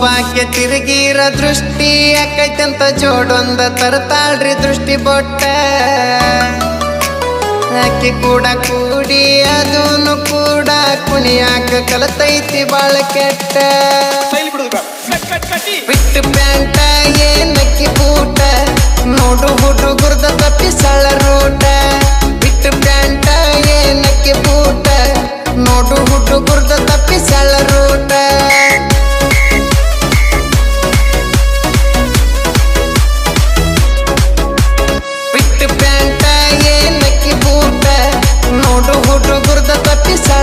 ಆಕೆ ತಿರುಗಿರ ದೃಷ್ಟಿ ಯಾಕೈತಂತ ಜೋಡೊಂದ ತರ್ತಾಳ್ರಿ ದೃಷ್ಟಿ ಬೊಟ್ಟ ಆಕೆ ಕೂಡ ಕೂಡಿ ಅದೂನು ಕೂಡ ಕುಣಿಯಾಕ ಕಲತೈತಿ ಬಾಳ ಕೆಟ್ಟ ಬಿಟ್ಟು ಪ್ಯಾಂಟ ಏನಕ್ಕಿ ಬೂಟ ನೋಡು ಹುಡುಗುರ್ದ ತಪ್ಪಿಸಳ ರೂಟ